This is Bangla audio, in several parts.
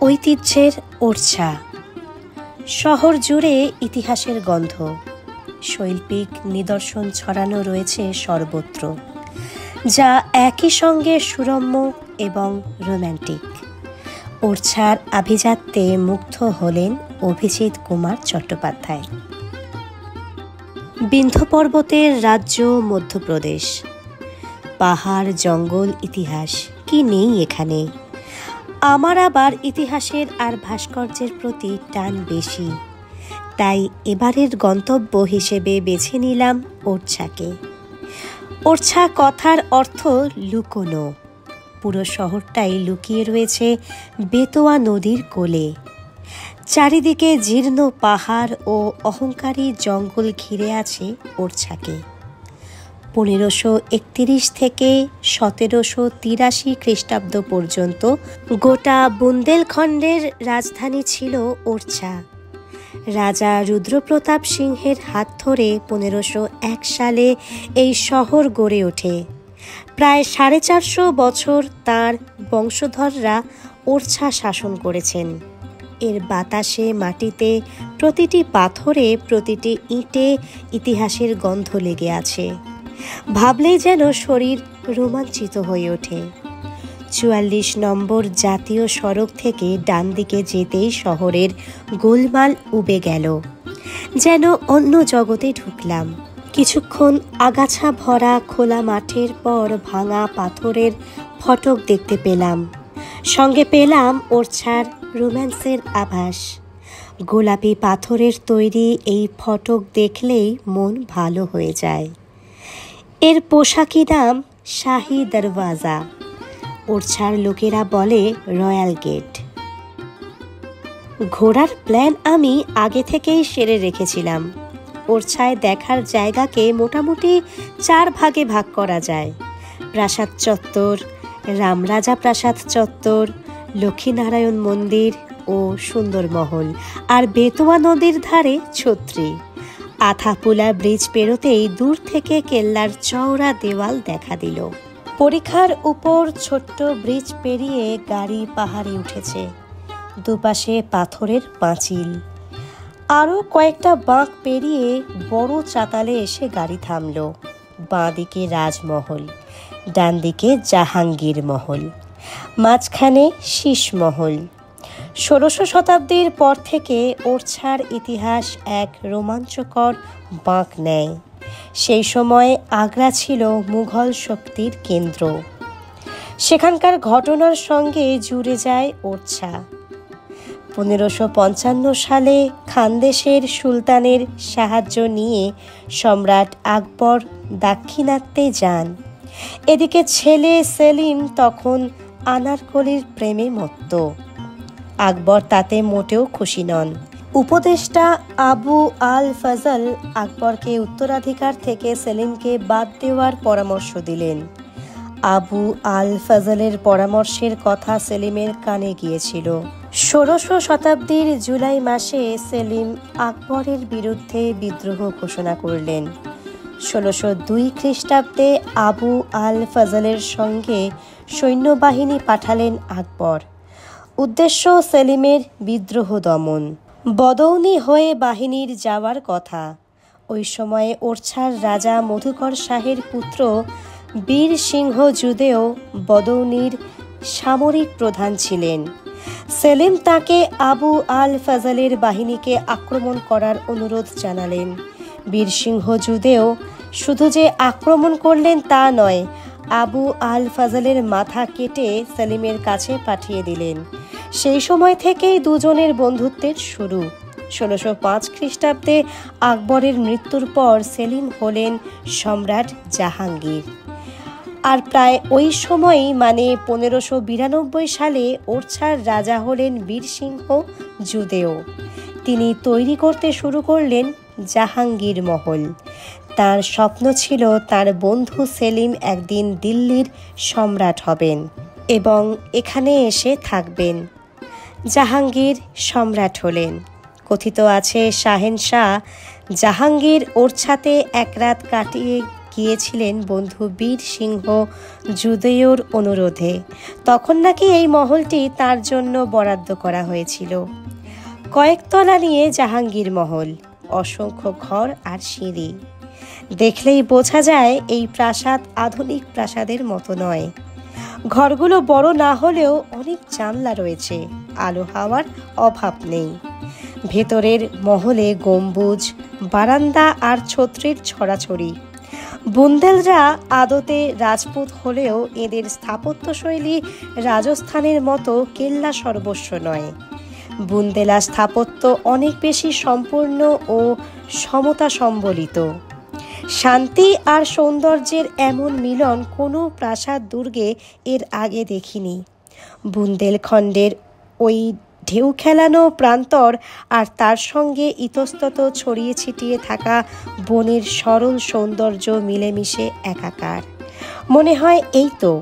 ঐতিহ্যের ওরছা। শহর জুড়ে ইতিহাসের গন্ধ, শৈল্পিক নিদর্শন ছড়ানো রয়েছে সর্বত্র, যা একই সঙ্গে সুরম্য এবং রোম্যান্টিক। ওরছার আভিজাত্যে মুগ্ধ হলেন অভিজিৎ কুমার চট্টোপাধ্যায়। বিন্ধ্য পর্বতের রাজ্য মধ্যপ্রদেশ, পাহাড়, জঙ্গল, ইতিহাস কি নেই এখানে। আমার আবার ইতিহাসের আর ভাস্কর্যের প্রতি টান বেশি, তাই এবারের গন্তব্য হিসেবে বেছে নিলাম ওরছাকে। ওরছা কথার অর্থ লুকোনো। পুরো শহরটাই লুকিয়ে রয়েছে বেতোয়া নদীর কোলে। চারিদিকে জীর্ণ পাহাড় ও অহংকারী জঙ্গল ঘিরে আছে ওরছাকে। 1531 থেকে 1783 খ্রিস্টাব্দ পর্যন্ত গোটা বুন্দেলখণ্ডের রাজধানী ছিল ওরছা। রাজা রুদ্রপ্রতাপ সিংহের হাত ধরে 1501 সালে এই শহর গড়ে ওঠে। প্রায় 450 বছর তাঁর বংশধররা ওরছা শাসন করেছেন। এর বাতাসে, মাটিতে, প্রতিটি পাথরে, প্রতিটি ইঁটে ইতিহাসের গন্ধ লেগে আছে। ভাবলেই যেন শরীর রোমাঞ্চিত হয়ে ওঠে। 44 নম্বর জাতীয় সড়ক থেকে ডান দিকে যেতেই শহরের গোলমাল উবে গেল। যেন অন্য জগতে ঢুকলাম। কিছুক্ষণ আগাছা ভরা খোলা মাঠের পর ভাঙা পাথরের ফটক দেখতে পেলাম। সঙ্গে পেলাম ওরছার রোম্যান্সের আভাস। গোলাপি পাথরের তৈরি এই ফটক দেখলেই মন ভালো হয়ে যায়। এর পোশাকি নাম শাহী দরওয়াজা। ওরছার লোকেরা বলে রয়্যাল গেট। ঘোরার প্ল্যান আমি আগে থেকেই সেরে রেখেছিলাম। ওরছায় দেখার জায়গাকে মোটামুটি 4 ভাগে ভাগ করা যায়। প্রাসাদ চত্বর, রামরাজা প্রাসাদ চত্বর, লক্ষ্মীনারায়ণ মন্দির ও সুন্দরমহল, আর বেতোয়া নদীর ধারে ছত্রী। আথাপুলা ব্রিজ পেরোতেই দূর থেকে কেল্লার চওড়া দেওয়াল দেখা দিল। পরিখার উপর ছোট্ট ব্রিজ পেরিয়ে গাড়ি পাহাড়ে উঠেছে। দুপাশে পাথরের পাঁচিল। আরও কয়েকটা বাঁক পেরিয়ে বড় চাতালে এসে গাড়ি থামল। বাঁ দিকে রাজমহল, ডান দিকে জাহাঙ্গীর মহল, মাঝখানে শীষমহল। 16 শতাব্দীর পর থেকে ওরছার ইতিহাস এক রোমাঞ্চকর বাঁক নেয়। সেই সময়ে আগ্রা ছিল মুঘল শক্তির কেন্দ্র। সেখানকার ঘটনার সঙ্গে জুড়ে যায় ওরছা। 1555 সালে খানদেশের সুলতানের সাহায্য নিয়ে সম্রাট আকবর দাক্ষিণাত্যে যান। এদিকে ছেলে সেলিম তখন আনারকলির প্রেমে মত্ত। আকবর তাতে মোটেও খুশি নন। উপদেষ্টা আবু আল ফজল আকবরকে উত্তরাধিকার থেকে সেলিমকে বাদ দেওয়ার পরামর্শ দিলেন। আবু আল ফজলের পরামর্শের কথা সেলিমের কানে গিয়েছিল। 16 শতাব্দীর জুলাই মাসে সেলিম আকবরের বিরুদ্ধে বিদ্রোহ ঘোষণা করলেন। 1602 খ্রিস্টাব্দে আবু আল ফজলের সঙ্গে সৈন্যবাহিনী পাঠালেন আকবর। উদ্দেশ্য সেলিমের বিদ্রোহ দমন। বদৌনি হয়ে বাহিনীর যাওয়ার কথা। ওই সময়ে ওরছার রাজা মধুকর শাহের পুত্র বীর সিংহ যুদেও বদৌনির সামরিক প্রধান ছিলেন। সেলিম তাকে আবু আল ফজলের বাহিনীকে আক্রমণ করার অনুরোধ জানালেন। বীর সিংহ যুদেও শুধু যে আক্রমণ করলেন তা নয়, আবু আল ফজলের মাথা কেটে সেলিমের কাছে পাঠিয়ে দিলেন। সেই সময় থেকেই দুজনের বন্ধুত্বের শুরু। 1605 খ্রিস্টাব্দে আকবরের মৃত্যুর পর সেলিম হলেন সম্রাট জাহাঙ্গীর। আর প্রায় ওই সময়ই মানে 1592 সালে ওরছার রাজা হলেন বীর সিংহ যুদেও। তিনি তৈরি করতে শুরু করলেন জাহাঙ্গীর মহল। তার স্বপ্ন ছিল তার বন্ধু সেলিম একদিন দিল্লির সম্রাট হবেন এবং এখানে এসে থাকবেন। জাহাঙ্গীর সম্রাট হলেন। কথিত আছে শাহেনশাহ জাহাঙ্গীর ওরছাতে এক রাত কাটিয়ে গিয়েছিলেন বন্ধু বীর সিংহ যুদয়োর অনুরোধে। তখন নাকি এই মহলটি তার জন্য বরাদ্দ করা হয়েছিল। কয়েকতলা নিয়ে জাহাঙ্গীর মহল, অসংখ্য ঘর আর সিঁড়ি। দেখলেই বোঝা যায় এই প্রাসাদ আধুনিক প্রাসাদের মতো নয়। ঘরগুলো বড় না হলেও অনেক জানলা রয়েছে, আলো হাওয়ার অভাব নেই। ভেতরের মহলে গম্বুজ, বারান্দা আর ছত্রির ছড়াছড়ি। বুন্দেলরা আদতে রাজপুত হলেও এদের স্থাপত্যশৈলী রাজস্থানের মতো কেল্লা সর্বস্ব নয়। বুন্দেলা স্থাপত্য অনেক বেশি সম্পূর্ণ ও সমতা সম্বলিত। শান্তি আর সৌন্দর্যের এমন মিলন কোনো প্রাসাদ দুর্গে এর আগে দেখিনি। বুন্দেলখণ্ডের ওই ঢেউ খেলানো প্রান্তর আর তার সঙ্গে ইতস্তত ছড়িয়ে ছিটিয়ে থাকা বনের সরল সৌন্দর্য মিলেমিশে একাকার। মনে হয় এই তো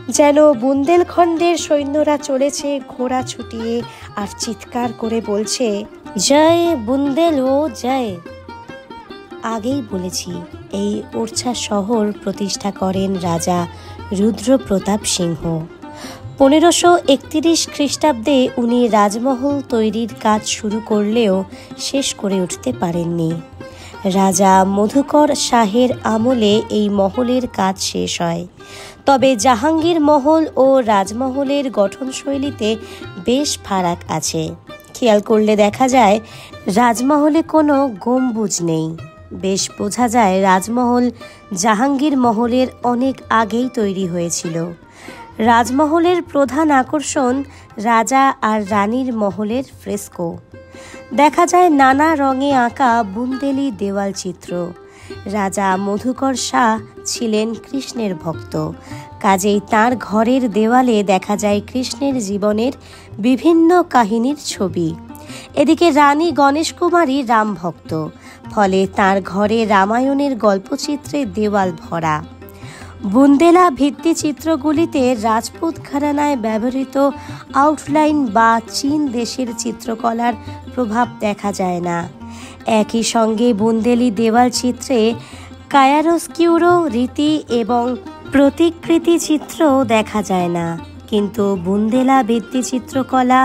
যেন বুন্দেলখণ্ডের সৈন্যরা চলেছে ঘোড়া ছুটিয়ে আর চিৎকার করে বলছে, জয় বুন্দেল ও জয়। আগেই বলেছি, এই ওরছা শহর প্রতিষ্ঠা করেন রাজা রুদ্রপ্রতাপ সিংহ। 1531 খ্রিস্টাব্দে উনি রাজমহল তৈরির কাজ শুরু করলেও শেষ করে উঠতে পারেননি। রাজা মধুকর শাহের আমলে এই মহলের কাজ শেষ হয়। তবে জাহাঙ্গীর মহল ও রাজমহলের গঠনশৈলীতে বেশ ফারাক আছে। খেয়াল করলে দেখা যায় রাজমহলে কোনো গম্বুজ নেই। বেশ বোঝা যায় রাজমহল জাহাঙ্গীর মহলের অনেক আগেই তৈরি হয়েছিল। রাজমহলের প্রধান আকর্ষণ রাজা আর রানীর মহলের ফ্রেস্কো। দেখা যায় নানা রঙে আঁকা বুন্দেলি দেওয়াল চিত্র। রাজা মধুকর শাহ ছিলেন কৃষ্ণের ভক্ত, কাজেই তাঁর ঘরের দেওয়ালে দেখা যায় কৃষ্ণের জীবনের বিভিন্ন কাহিনীর ছবি। এদিকে রানী গণেশ কুমারী রাম ভক্ত, ফলে তাঁর ঘরে রামায়ণের গল্পচিত্রে দেওয়াল ভরা। বুন্দেলা ভিত্তিচিত্রগুলিতে রাজপুত ঘরানায় ব্যবহৃত আউটলাইন বা চীন দেশের চিত্রকলার প্রভাব দেখা যায় না। একই সঙ্গে বুন্দেলি দেওয়াল চিত্রে কায়ারোস্কিউরো রীতি এবং প্রতিকৃতি চিত্রও দেখা যায় না। কিন্তু বুন্দেলা ভিত্তিচিত্রকলা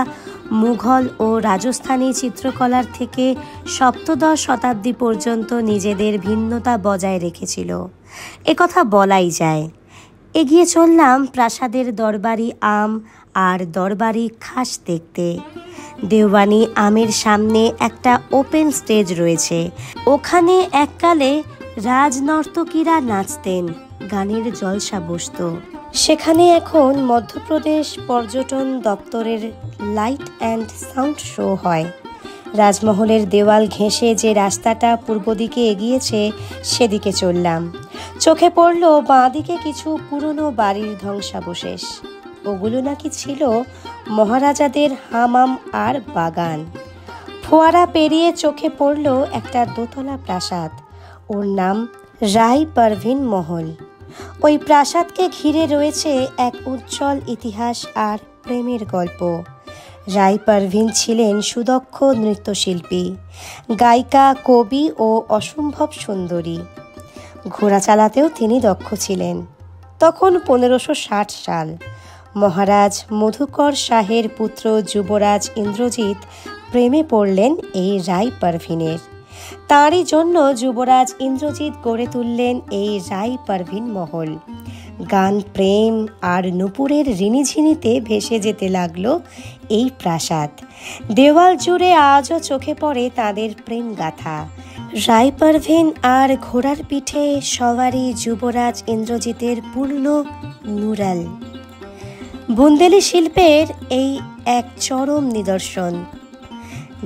মুঘল ও রাজস্থানী চিত্রকলার থেকে সপ্তদশ শতাব্দী পর্যন্ত নিজেদের ভিন্নতা বজায় রেখেছিল, একথা বলাই যায়। এগিয়ে চললাম প্রাসাদের দরবারি আম আর দরবারি খাস দেখতে। দেওয়ানি আমের সামনে একটা ওপেন স্টেজ রয়েছে। ওখানে এককালে রাজনর্তকীরা নাচতেন, গানের জলসা বসত। সেখানে এখন মধ্যপ্রদেশ পর্যটন দপ্তরের লাইট অ্যান্ড সাউন্ড শো হয়। রাজমহলের দেওয়াল ঘেঁষে যে রাস্তাটা পূর্ব দিকে এগিয়েছে সেদিকে চললাম। চোখে পড়ল বাঁদিকে কিছু পুরনো বাড়ির ধ্বংসাবশেষ। ওগুলো নাকি ছিল মহারাজাদের হামাম আর বাগান। ফোয়ারা পেরিয়ে চোখে পড়ল একটা দোতলা প্রাসাদ, ওর নাম রায় পারভিন মহল। ওই প্রাসাদকে ঘিরে রয়েছে এক উজ্জ্বল ইতিহাস আর প্রেমের গল্প। রায় পারভিন ছিলেন সুদক্ষ নৃত্যশিল্পী, গায়িকা, কবি ও অসম্ভব সুন্দরী। ঘোড়া চালাতেও তিনি দক্ষ ছিলেন। তখন 1560 সাল। মহারাজ মধুকর শাহের পুত্র যুবরাজ ইন্দ্রজিৎ প্রেমে পড়লেন এই রায় পারভিনের। তাঁরই জন্য যুবরাজ ইন্দ্রজিৎ গড়ে তুললেন এই রায় পারভিন মহল। গান, প্রেম আর নূপুরের রিনিঝিনিতে ভেসে যেতে লাগলো এই প্রাসাদ। দেওয়াল জুড়ে আজও চোখে পড়ে তাদের প্রেম গাথা। রায় পারভিন আর ঘোড়ার পিঠে সওয়ারি যুবরাজ ইন্দ্রজিতের পূর্ণ নুরাল। বুন্দেলি শিল্পের এই এক চরম নিদর্শন,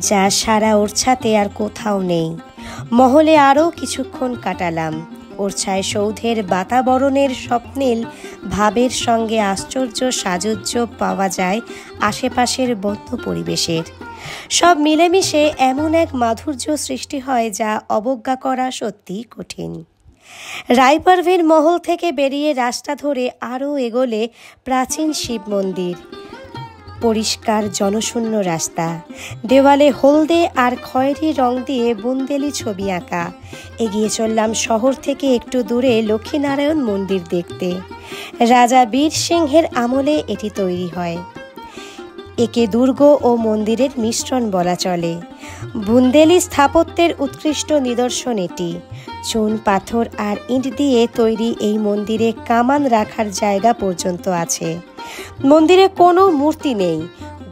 যা সারা ওরছাতে আর কোথাও নেই। মহলে আরও কিছুক্ষণ কাটালাম। ওরছায় সৌধের বাতাবরণের স্বপ্নিল ভাবের সঙ্গে আশ্চর্য সাজুজ্য পাওয়া যায় আশেপাশের বদ্ধ পরিবেশের। সব মিলেমিশে এমন এক মাধুর্য সৃষ্টি হয় যা অবজ্ঞা করা সত্যি কঠিন। রায় পারভিন মহল থেকে বেরিয়ে রাস্তা ধরে আরও এগোলে প্রাচীন শিব মন্দির, পরিষ্কার জনশূন্য রাস্তা, দেওয়ালে হলদে আর খয়েরি রং দিয়ে বুন্দেলি ছবি আঁকা। এগিয়ে চললাম শহর থেকে একটু দূরে লক্ষ্মীনারায়ণ মন্দির দেখতে। রাজা বীর সিংহের আমলে এটি তৈরি হয়। একে দুর্গ ও মন্দিরের মিশ্রণ বলা চলে। বুন্দেলি স্থাপত্যের উৎকৃষ্ট নিদর্শন এটি। চুন, পাথর আর ইট দিয়ে তৈরি এই মন্দিরে কামান রাখার জায়গা পর্যন্ত আছে। মন্দিরে কোনো মূর্তি নেই।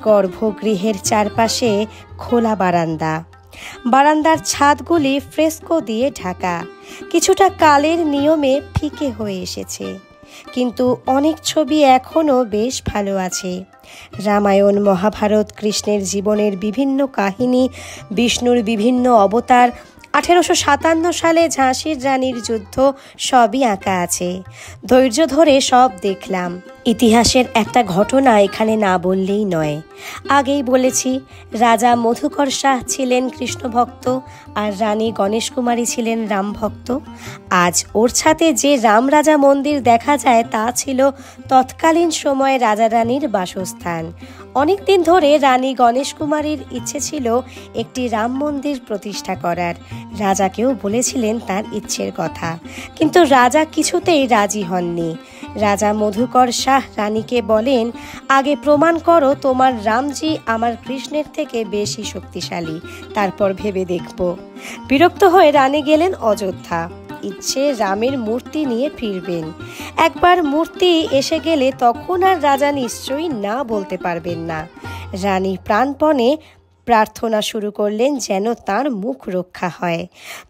গর্ভগৃহের চারপাশে খোলা বারান্দা। বারান্দার ছাদগুলি ফ্রেস্কো দিয়ে ঢাকা। কিছুটা কালের নিয়মে ফিকে হয়ে এসেছে, কিন্তু অনেক ছবি এখনও বেশ ভালো আছে। রামায়ণ, মহাভারত, কৃষ্ণের জীবনের বিভিন্ন কাহিনী, বিষ্ণুর বিভিন্ন অবতার, 1857 সালে ঝাঁসির রানীর যুদ্ধ সবই আঁকা আছে। ধৈর্য ধরে সব দেখলাম। ইতিহাসের একটা ঘটনা এখানে না বললেই নয়। আগেই বলেছি, রাজা মধুকর শাহ ছিলেন কৃষ্ণ ভক্ত আর রানী গণেশ কুমারী ছিলেন রাম ভক্ত। আজ ওরছাতে যে রাম রাজা মন্দির দেখা যায় তা ছিল তৎকালীন সময়ে রাজা রানীর বাসস্থান। অনেক দিন ধরে রানী গণেশ কুমারীর ইচ্ছে ছিল একটি রাম মন্দির প্রতিষ্ঠা করার। রাজাকেও বলেছিলেন তার ইচ্ছের কথা, কিন্তু রাজা কিছুতেই রাজি হননি। রাজা মধুকর শাহ রানীকে বলেন, আগে প্রমাণ করো তোমার রামজি আমার কৃষ্ণের থেকে বেশি শক্তিশালী, তারপর ভেবে দেখব। বিরক্ত হয়ে রানী গেলেন অযোধ্যা। ইচ্ছে রামের মূর্তি নিয়ে ফিরবেন। একবার মূর্তি এসে গেলে তখন আর রাজা নিশ্চয়ই না বলতে পারবেন না। রানী প্রাণপণে প্রার্থনা শুরু করলেন যেন তার মুখ রক্ষা হয়।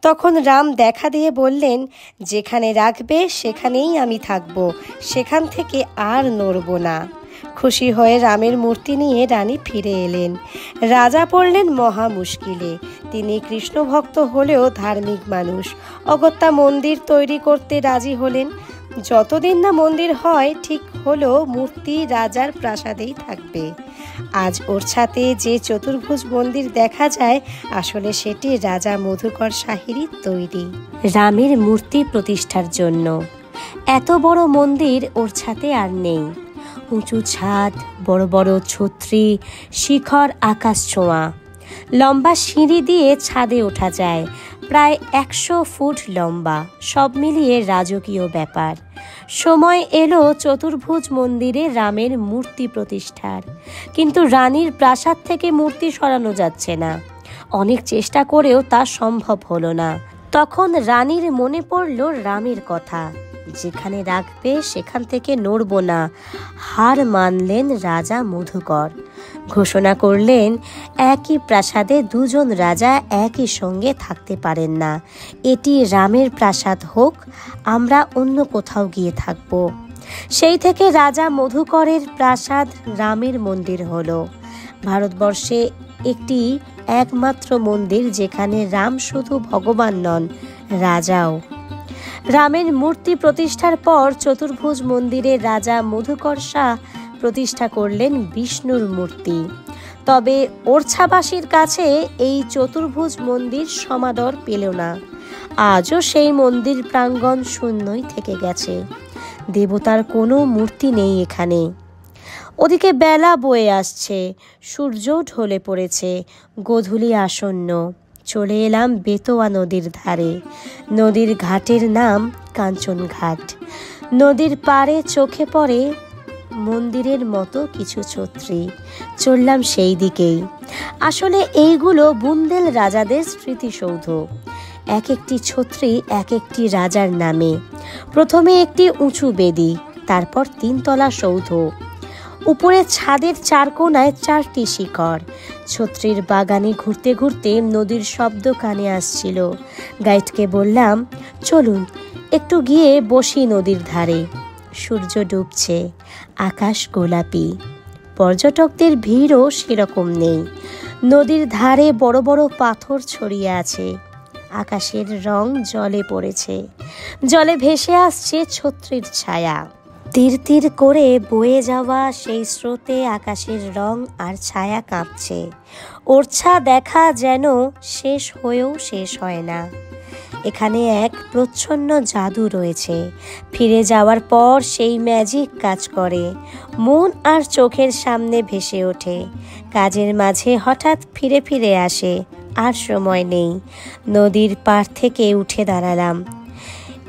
তখন রাম দেখা দিয়ে বললেন, যেখানে রাখবে সেখানেই আমি থাকব, সেখান থেকে আর নড়ব না। খুশি হয়ে রামের মূর্তি নিয়ে রানী ফিরে এলেন। রাজা পড়লেন মহা মুশকিলে। তিনি কৃষ্ণ ভক্ত হলেও ধার্মিক মানুষ। অগত্যা মন্দির তৈরি করতে রাজি হলেন। যতদিন না মন্দির হয় ঠিক হলো মূর্তি রাজার প্রাসাদেই থাকবে। আজ ওরছাতে যে চতুর্ভুজ মন্দির দেখা যায়, আসলে সেটি রাজা মধুকর শাহেরই তৈরি রামের মূর্তি প্রতিষ্ঠার জন্য। এত বড় মন্দির ওরছাতে আর নেই। উঁচু ছাদ, বড় বড় ছত্রি, শিখর আকাশ ছোঁয়া। লম্বা সিঁড়ি দিয়ে ছাদে ওঠা যায়, প্রায় 100 ফুট লম্বা। সব মিলিয়ে রাজকীয় ব্যাপার। সময় এলো চতুর্ভুজ মন্দিরে রামের মূর্তি প্রতিষ্ঠার, কিন্তু রানীর প্রাসাদ থেকে মূর্তি সরানো যাচ্ছে না। অনেক চেষ্টা করেও তা সম্ভব হলো না। তখন রানীর মনে পড়ল রামের কথা, যেখানে রাখবে সেখান থেকে নড়ব না। হার মানলেন রাজা মধুকর। ঘোষণা করলেন, একই প্রাসাদে দুজন রাজা একই সঙ্গে থাকতে পারেন না। এটি রামের প্রাসাদ হোক, আমরা অন্য কোথাও গিয়ে থাকব। সেই থেকে রাজা মধুকরের প্রাসাদ রামের মন্দির হলো। ভারতবর্ষে একটি একমাত্র মন্দির যেখানে রাম শুধু ভগবান নন, রাজাও। রামের মূর্তি প্রতিষ্ঠার পর চতুর্ভুজ মন্দিরে রাজা মধুকর শাহ প্রতিষ্ঠা করলেন বিষ্ণুর মূর্তি। তবে ওরছাবাসীর কাছে এই চতুর্ভুজ মন্দির সমাদর পেল না। আজও সেই মন্দির প্রাঙ্গণ শূন্যই থেকে গেছে। দেবতার কোনো মূর্তি নেই এখানে। ওদিকে বেলা বয়ে আসছে, সূর্য ঢলে পড়েছে, গোধূলি আসন্ন। চলে এলাম বেতোয়া নদীর ধারে। নদীর ঘাটের নাম কাঞ্চন ঘাট। নদীর পাড়ে চোখে পড়ে মন্দিরের মতো কিছু ছত্রি। চললাম সেই দিকেই। আসলে এইগুলো বুন্দেল রাজাদের স্মৃতিসৌধ। এক একটি ছত্রি এক একটি রাজার নামে। প্রথমে একটি উঁচু বেদি, তারপর 3 তলা সৌধ। উপরে ছাদের 4 কোণায় 4টি শিখর। ছত্রির বাগানে ঘুরতে ঘুরতে নদীর শব্দ কানে আসছিল। গাইডকে বললাম, চলুন একটু গিয়ে বসি নদীর ধারে। সূর্য ডুবছে, আকাশ গোলাপি। পর্যটকদের ভিড়ও সেরকম নেই। নদীর ধারে বড় বড় পাথর ছড়িয়ে আছে। আকাশের রং জলে পড়েছে। জলে ভেসে আসছে ছত্রির ছায়া। তীর তীর করে বয়ে যাওয়া সেই স্রোতে আকাশের রং আর ছায়া কাঁপছে। ওরছা দেখা যেন শেষ হয়েও শেষ হয় না। এখানে এক প্রচ্ছন্ন জাদু রয়েছে। ফিরে যাওয়ার পর সেই ম্যাজিক কাজ করে, মন আর চোখের সামনে ভেসে ওঠে। কাজের মাঝে হঠাৎ ফিরে ফিরে আসে, আর সময় নেই। নদীর পাড় থেকে উঠে দাঁড়ালাম।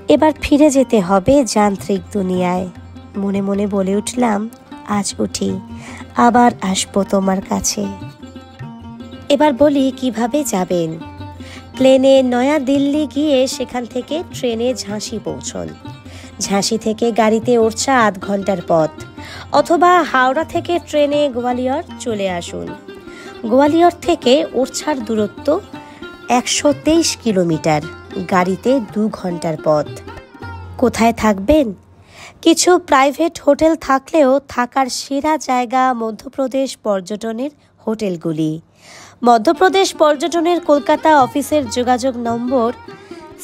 এবার ফিরে যেতে হবে যান্ত্রিক দুনিয়ায়। মনে মনে বলে উঠলাম, আজ উঠি, আবার আসবো তোমার কাছে। এবার বলি কিভাবে যাবেন। প্লেনে নয়া দিল্লি গিয়ে সেখান থেকে ট্রেনে ঝাঁসি পৌঁছন। ঝাঁসি থেকে গাড়িতে ওরছা 8 ঘন্টার পথ, অথবা হাওড়া থেকে ট্রেনে গোয়ালিয়র চলে আসুন। গোয়ালিয়র থেকে ওরছার দূরত্ব 123 কিলোমিটার, গাড়িতে 2 ঘন্টার পথ। কোথায় থাকবেন? কিছু প্রাইভেট হোটেল থাকলেও থাকার সেরা জায়গা মধ্যপ্রদেশ পর্যটনের হোটেলগুলি। মধ্যপ্রদেশ পর্যটনের কলকাতা অফিসের যোগাযোগ নম্বর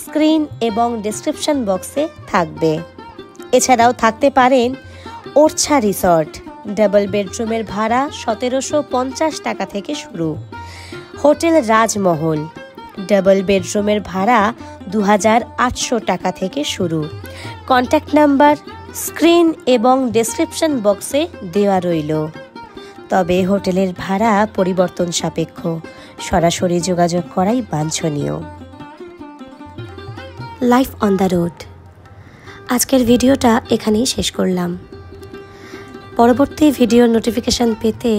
স্ক্রিন এবং ডেসক্রিপশন বক্সে থাকবে। এছাড়াও থাকতে পারেন ওরছা রিসর্ট। ডাবল বেডরুমের ভাড়া 1750 টাকা থেকে শুরু। হোটেল রাজমহল, ডাবল বেডরুমের ভাড়া 2800 টাকা থেকে শুরু। কন্ট্যাক্ট নাম্বার স্ক্রিন এবং ডেসক্রিপশন বক্সে দেওয়া রইল। তবে হোটেলের ভাড়া পরিবর্তন সাপেক্ষ, সরাসরি যোগাযোগ করাই বাঞ্ছনীয়। Life on the road. আজকের ভিডিওটা এখানেই শেষ করলাম। পরবর্তী ভিডিওর নোটিফিকেশান পেতে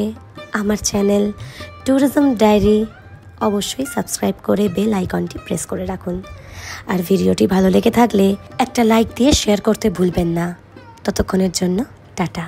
আমার চ্যানেল ট্যুরিজম ডায়েরি অবশ্যই সাবস্ক্রাইব করে বেল আইকনটি প্রেস করে রাখুন। আর ভিডিওটি ভালো লেগে থাকলে একটা লাইক দিয়ে শেয়ার করতে ভুলবেন না। ততক্ষণের জন্য টাটা।